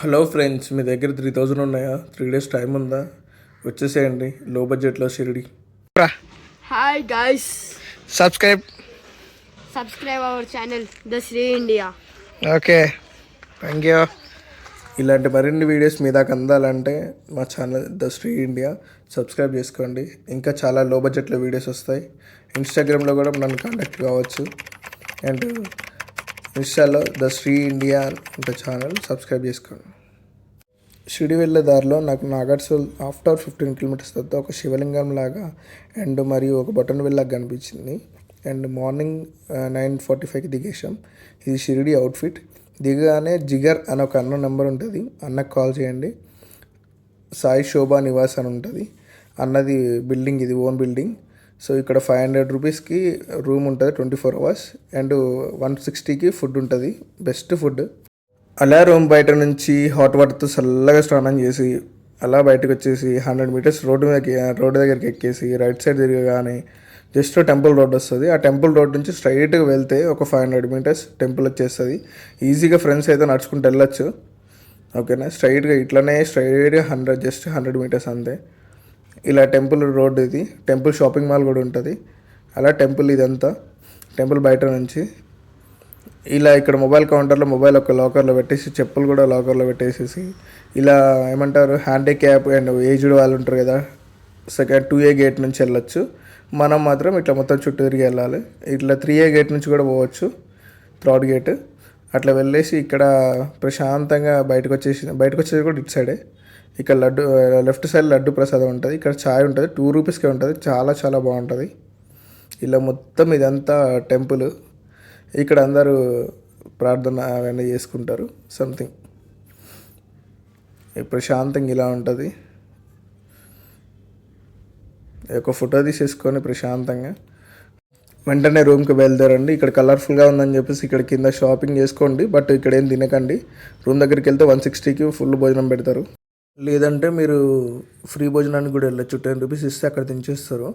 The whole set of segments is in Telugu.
హలో ఫ్రెండ్స్, మీ దగ్గర 3000 ఉన్నాయా? 3 days టైం ఉందా? వచ్చేసేయండి లో బడ్జెట్లో Shirdi. Hi guys, subscribe our channel the Shri India. Okay, thank you. ఇలాంటి మరిన్ని వీడియోస్ మీ దాకా అందాలంటే మా channel the Shri India subscribe చేసుకోండి. ఇంకా చాలా లో బడ్జెట్లో వీడియోస్ వస్తాయి. ఇన్స్టాగ్రామ్లో కూడా నన్ను కాంటాక్ట్ కావచ్చు. అండ్ ఇన్స్టాలో ద శ్రీ ఇండియా అంటే ఛానల్ సబ్స్క్రైబ్ చేసుకోండి. షిరిడి వెళ్ళే దారిలో నాకు నాగార్జున ఆఫ్టర్ 15 kilometers తర్వాత ఒక శివలింగం లాగా అండ్ మరియు ఒక బటన్ వెళ్ళాక కనిపించింది. అండ్ మార్నింగ్ 9:45కి దిగేసాం. ఇది షిరిడి అవుట్ఫిట్. దిగగానే జిగర్ అని ఒక అన్న నెంబర్ ఉంటుంది, అన్నకు కాల్ చేయండి. సాయి శోభా నివాస్ అని ఉంటుంది. అన్నది బిల్డింగ్, ఇది ఓన్ బిల్డింగ్. సో ఇక్కడ 500 rupeesకి రూమ్ ఉంటుంది 24 hours. అండ్ 160కి ఫుడ్ ఉంటుంది, బెస్ట్ ఫుడ్. అలా రూమ్ బయట నుంచి హాట్ వాటర్తో చల్లగా స్నానం చేసి అలా బయటకు వచ్చేసి 100 meters రోడ్డు దగ్గరికి ఎక్కేసి రైట్ సైడ్ తిరగగానే జస్ట్ టెంపుల్ రోడ్ వస్తుంది. ఆ టెంపుల్ రోడ్ నుంచి స్ట్రైట్గా వెళ్తే ఒక 500 meters టెంపుల్ వచ్చేస్తుంది. ఈజీగా ఫ్రెండ్స్ అయితే నడుచుకుంటూ వెళ్ళొచ్చు. ఓకేనా, స్ట్రైట్గా 100 meters అంతే. ఇలా టెంపుల్ రోడ్, ఇది టెంపుల్ షాపింగ్ మాల్ కూడా ఉంటుంది. అలా టెంపుల్ ఇదంతా టెంపుల్ బయట నుంచి ఇలా ఇక్కడ మొబైల్ కౌంటర్లో మొబైల్ ఒక లాకర్లో పెట్టేసి చెప్పులు కూడా లాకర్లో పెట్టేసేసి ఇలా ఏమంటారు హ్యాండిక్యాప్ అండ్ ఏజ్డ్ వాళ్ళు ఉంటారు కదా, సెకండ్ 2A గేట్ నుంచి వెళ్ళొచ్చు. మనం మాత్రం ఇట్లా మొత్తం చుట్టూ తిరిగి వెళ్ళాలి. ఇట్లా 3A గేట్ నుంచి కూడా పోవచ్చు, 3rd gate. అట్లా వెళ్ళేసి ఇక్కడ ప్రశాంతంగా బయటకు వచ్చేది కూడా ఇటు సైడే. ఇక్కడ లెఫ్ట్ సైడ్ లడ్డు ప్రసాదం ఉంటుంది. ఇక్కడ ఛాయ్ ఉంటుంది, 2 rupeesకే ఉంటుంది. చాలా చాలా బాగుంటుంది. ఇలా మొత్తం ఇదంతా టెంపుల్. ఇక్కడ అందరూ ప్రార్థన అవన్నీ చేసుకుంటారు సంథింగ్. ప్రశాంతంగా ఇలా ఉంటుంది. ఒక ఫోటో తీసేసుకొని ప్రశాంతంగా వెంటనే రూమ్కి బయలుదేరండి. ఇక్కడ కలర్ఫుల్గా ఉందని చెప్పేసి ఇక్కడ కింద షాపింగ్ చేసుకోండి, బట్ ఇక్కడ ఏం తినకండి. రూమ్ దగ్గరికి వెళ్తే 160కి ఫుల్ భోజనం పెడతారు. లేదంటే మీరు ఫ్రీ భోజనానికి కూడా వెళ్ళచ్చు. 10 rupees ఇస్తే అక్కడ దించేస్తారు.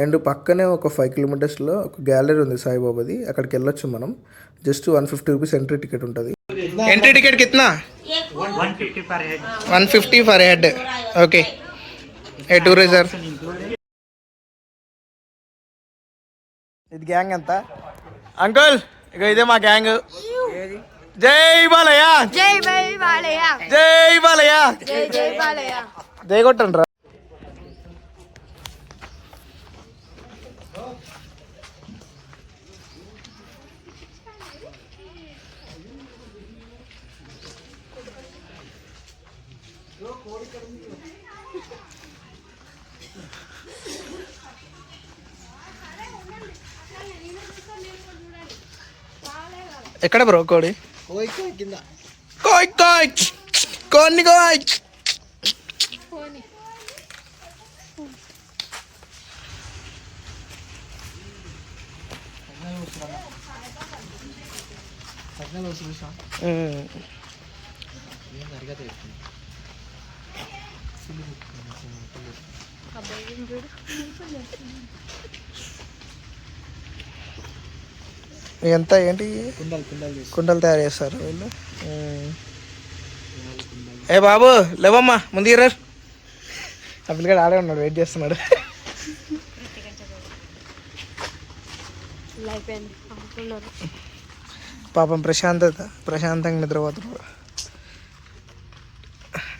అండ్ పక్కనే ఒక 5 kilometersలో ఒక గ్యాలరీ ఉంది సాయిబాబాది, అక్కడికి వెళ్ళొచ్చు మనం. జస్ట్ 150 rupees ఎంట్రీ టికెట్ ఉంటుంది. ఎంట్రీ టికెట్ కిतना? 150 ఫర్ హెడ్. ఓకే, ఏ టూరిజర్. ఇది గ్యాంగ్ ఎంత అంకుల్? ఇక ఇదే మా గ్యాంగ్. జై బాలయ్య, జై బాలయ్య, జై బాలయ్య, జై బాలయ్య. జై కొట్టండి రా. ఎక్కడ బ్రో కోడి? కోయ్ కోయ్ కొన్ని కోయ్. ఎంత ఏంటి కుండలు తయారు చేస్తారు వీళ్ళు. ఏ బాబు లేవమ్మా, ముందు ఇర్రారు. ఆ పిల్లగాడు ఆడే ఉన్నాడు, వెయిట్ చేస్తున్నాడు. పాపం ప్రశాంతంగా నిద్రపోతున్నాడు.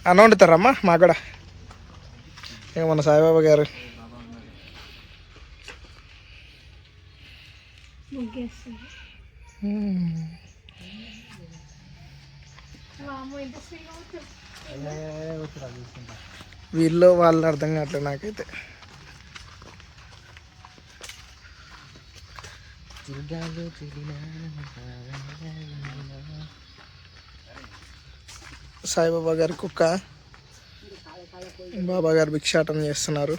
అన్న వండుతారమ్మా మాకు కూడా. ఇక మన సాయిబాబా గారు వీళ్ళు వాళ్ళు అర్థం కావట్లేదు నాకైతే. సాయిబాబా గారి కుక్క, బాబా గారు భిక్షాటన చేస్తున్నారు.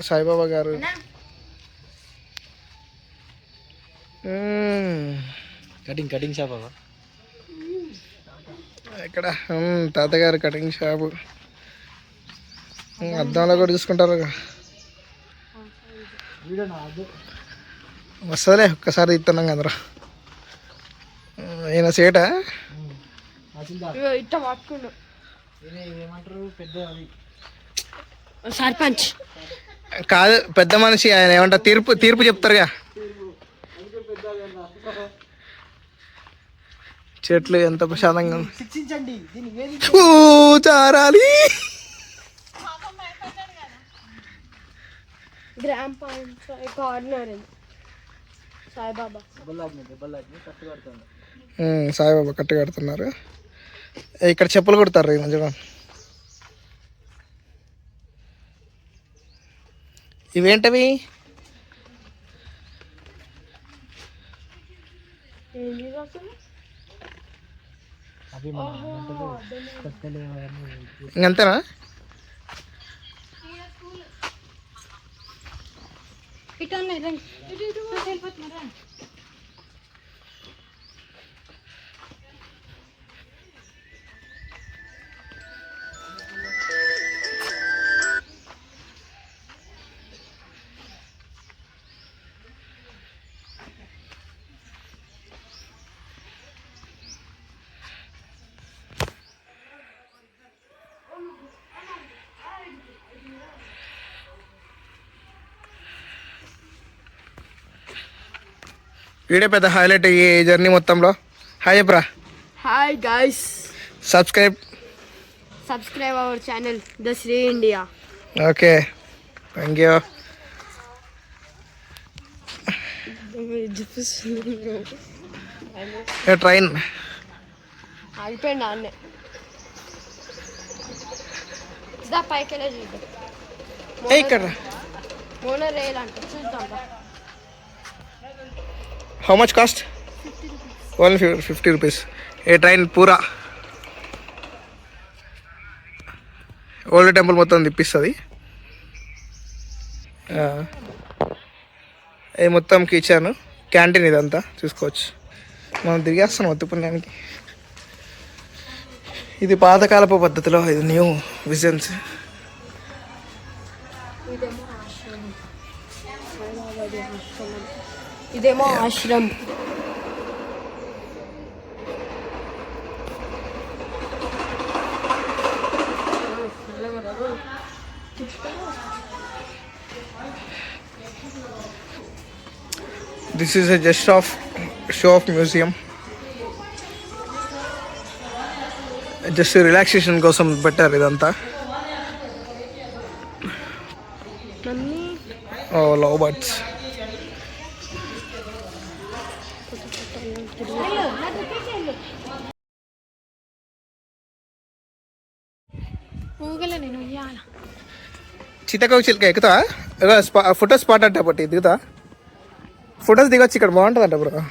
సాయిబాబా గారు కటింగ్ షాప్ అవ్వ ఇక్కడ తాతగారు కటింగ్ షాపు. అద్దంలో కూడా చూసుకుంటారు. వస్తుందిలే ఒక్కసారి ఇస్తున్నాం కదరా. ఈయన సేటా ఇట్ట పట్టుకుండు ఏమంటారు పెద్ద సర్పంచ్ కాదు, పెద్ద మనిషి ఆయన. ఏమంటారు తీర్పు చెప్తారుగా. చెట్లు ఎంత ప్రశాంతంగా శిక్షించండి దీన్ని. చారాలి. గ్రామ పంచాయతీ కార్నర్ సాయిబాబా సాయిబాబా కట్టు కడుతున్నారు. ఇక్కడ చెప్పులు కొడతారు ఈ మధ్యలో. ఇవేంటవి? ఇంకంతేనా? వీడియో పెద్ద హైలైట్ ఈ జర్నీ మొత్తంలో. హాయ్ చెప్పరా. Hi guys, subscribe our channel the Shri India. Okay, thank you. Train ఆగిపోయింది అన్నే. పైకి వెళ్ళి చూద్దాం. ఇక్కడ మోనో రైల్ అంట, చూద్దాం. How much cost? Only 50 rupees. A train పూరా ఓల్డ్ టెంపుల్ మొత్తం తిప్పిస్తుంది. ఇది మొత్తం కిచెన్, క్యాంటీన్ ఇదంతా చూసుకోవచ్చు. మనం తిరిగేస్తాం మొత్తం పుణ్యానికి. ఇది పాతకాలపు పద్ధతిలో, ఇది న్యూ విజన్స్. ఇదేమో Ashram. This is a just show of museum. Just relaxation కోసం పెట్టారు ఇదంతా. ఓ లవ్ బర్డ్స్. చిత్తకోక చిలుక ఎక్కుతా. ఫోటో స్పాట్ అంట బట్టి దిగుతా. ఫొటోస్ దిగొచ్చు ఇక్కడ, బాగుంటుంది అంట బ్రో.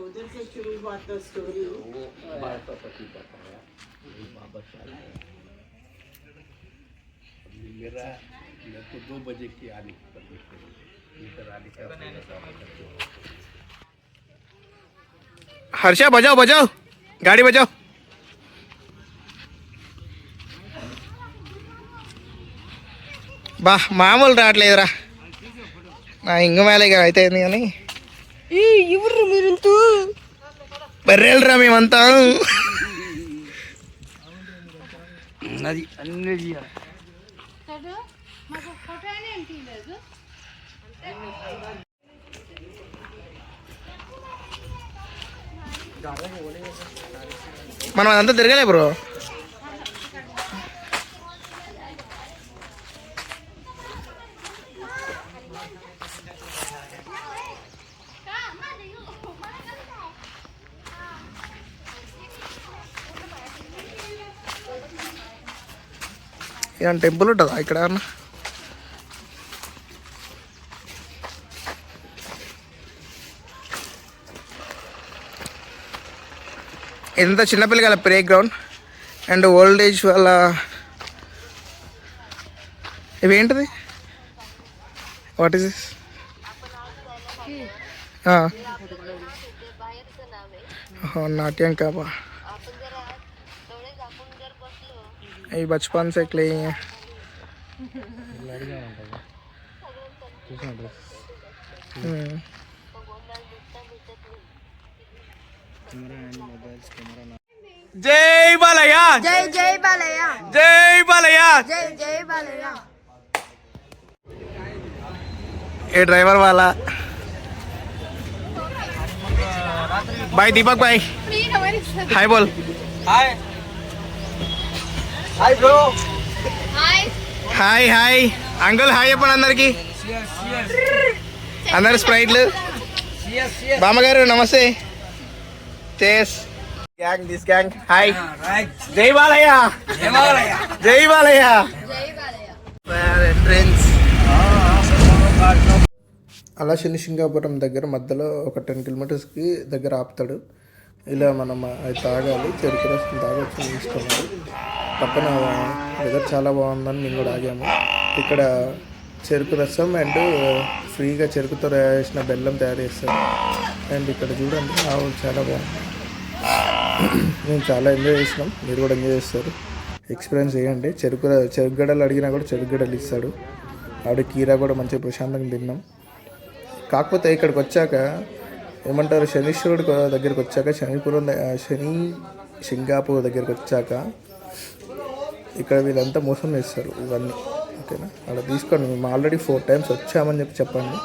उधर से शुरू हुआ था स्टोरी. मेरा तो 2 बजे की आने हर्षा बजाओ बजाओ, गाड़ी बजाओ. బా మామూలు రావట్లేదురా. నా ఇంగ మేలేగా అయితే కానీ ఎవరు మీరంతా? బర్రెలరా మేమంతా. అది అన్నీ మనం అదంతా తిరగలే బ్రో. ఏమన్నా టెంపుల్ ఉంటుందా ఇక్కడ అన్న? ఎంత చిన్నపిల్లల playground and old age వాళ్ళ ఇవేంటిది? What is this? नाट्यम का बा ये बचपन से क्ले हैं। जय बालया, जय जय बालया, जय बालया। जय जय बालया। ये ड्राइवर वाला भाई दीपक भाई हाय बोल। हाय हाय ब्रो। हाय హాయ్ హాయ్ అంకుల్ హాయ్ చెప్పండి అందరికి. అందరు స్ప్రైట్లు. బామ్మగారు నమస్తే. చేస్ గ్యాంగ్ దిస్ గ్యాంగ్ హాయ్. జై బాలయ్య, జై బాలయ్య, జై బాలయ్య. ఫ్రెండ్స్ అలా శనిసింగాపురం దగ్గర మధ్యలో ఒక 10 కిలోమీటర్స్కి దగ్గర ఆపుతాడు. ఇలా మనం అది తాగాలి, చెరుకు రసం తాగొచ్చి తీసుకున్నాడు. పక్కన వెదర్ చాలా బాగుందని మేము కూడా ఆగాము. ఇక్కడ చెరుకు రసం అండ్ ఫ్రీగా చెరుకుతో వేసిన బెల్లం తయారు చేస్తారు. అండ్ ఇక్కడ చూడండి ఆవు చాలా బాగుంది. మేము చాలా ఎంజాయ్ చేసినాం, మీరు కూడా ఎంజాయ్ చేస్తారు. ఎక్స్పీరియన్స్ చేయండి. చెరుకు గడలు అడిగినా కూడా చెరుకు గడలు ఇస్తాడు. ఆవిడ కీరా కూడా మంచిగా ప్రశాంతంగా తిన్నాం. కాకపోతే ఇక్కడికి వచ్చాక ఏమంటారు, శనీశ్వరుడు దగ్గరికి వచ్చాక శని సింగాపూర్ దగ్గరికి వచ్చాక ఇక్కడ వీళ్ళంతా మోసం చేస్తారు ఇవన్నీ. ఓకేనా, అలా తీసుకోండి. మేము ఆల్రెడీ 4 times వచ్చామని చెప్పండి.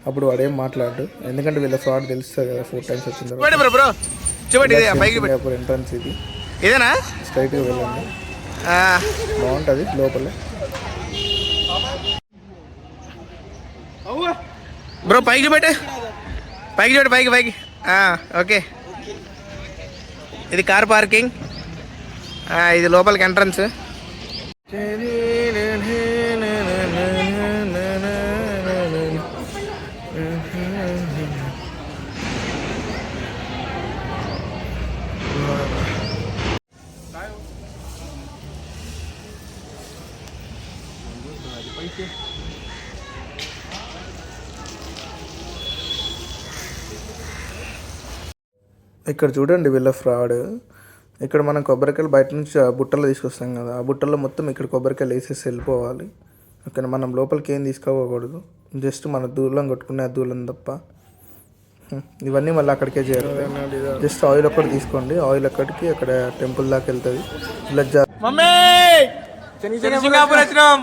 అప్పుడు వాడేం మాట్లాడు, ఎందుకంటే వీళ్ళ ఫ్రాడ్ తెలుస్తుంది కదా 4 times వచ్చిన తర్వాత. సింగాపూర్ ఎంట్రన్స్ ఇది, ఇదేనా? స్ట్రైట్గా వెళ్ళండి, బాగుంటుంది లోపల. బ్రో పైకి పెట్టే, పైకి చూడు, పైకి పైకి. ఓకే, ఇది కార్ పార్కింగ్, ఇది లోపలికి ఎంట్రన్స్. ఇక్కడ చూడండి వీళ్ళ ఫ్రాడ్. ఇక్కడ మనం కొబ్బరికాయలు బయట నుంచి ఆ బుట్టలో తీసుకొస్తాం కదా, ఆ బుట్టలో మొత్తం ఇక్కడ కొబ్బరికాయలు వేసేసి వెళ్ళిపోవాలి. ఓకే, మనం లోపలికి ఏం తీసుకోకూడదు, జస్ట్ మన దూలం కొట్టుకునే దూలం తప్ప. ఇవన్నీ మళ్ళీ అక్కడికే చేయాలి. జస్ట్ ఆయిల్ ఒక్కటి తీసుకోండి, ఆయిల్ అక్కడికి అక్కడ టెంపుల్ దాకా వెళ్తుంది. ఇలా సింగాపూర్ వచ్చినాం.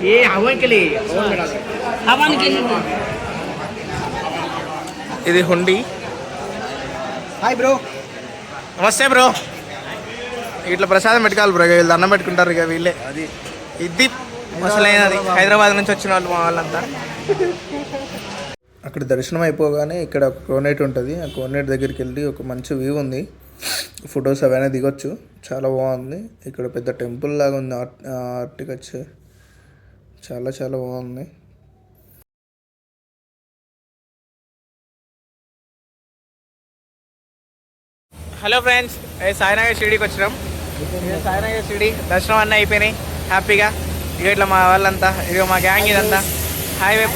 ये हवन के लिए, हवन के लिए ఇది హుండీ. హాయ్ బ్రో, నమస్తే బ్రో. ఇట్లా ప్రసాదం పెట్టుకోవాలి బ్రో, వీళ్ళు అన్నం పెట్టుకుంటారు ఇక వీళ్ళే. అది ఇది అసలైనది, హైదరాబాద్ నుంచి వచ్చిన వాళ్ళు మా వాళ్ళంతా. అక్కడ దర్శనం అయిపోగానే ఇక్కడ ఒక కోనేట్ ఉంటుంది. ఆ కోనేట్ దగ్గరికి వెళ్ళి ఒక మంచి వ్యూ ఉంది, ఫొటోస్ అవన్నీ దిగొచ్చు. చాలా బాగుంది. ఇక్కడ పెద్ద టెంపుల్ లాగా ఉంది, ఆర్టికల్చర్ చాలా చాలా బాగుంది. హలో ఫ్రెండ్స్, సాయినగర్ షిరిడీకి వచ్చినాం. సాయినగర్ షిరిడీ దర్శనం అన్నీ అయిపోయినాయి హ్యాపీగా. ఇక ఇట్లా మా వాళ్ళంతా, ఇక మా గ్యాంగ్ ఇదంతా హైవే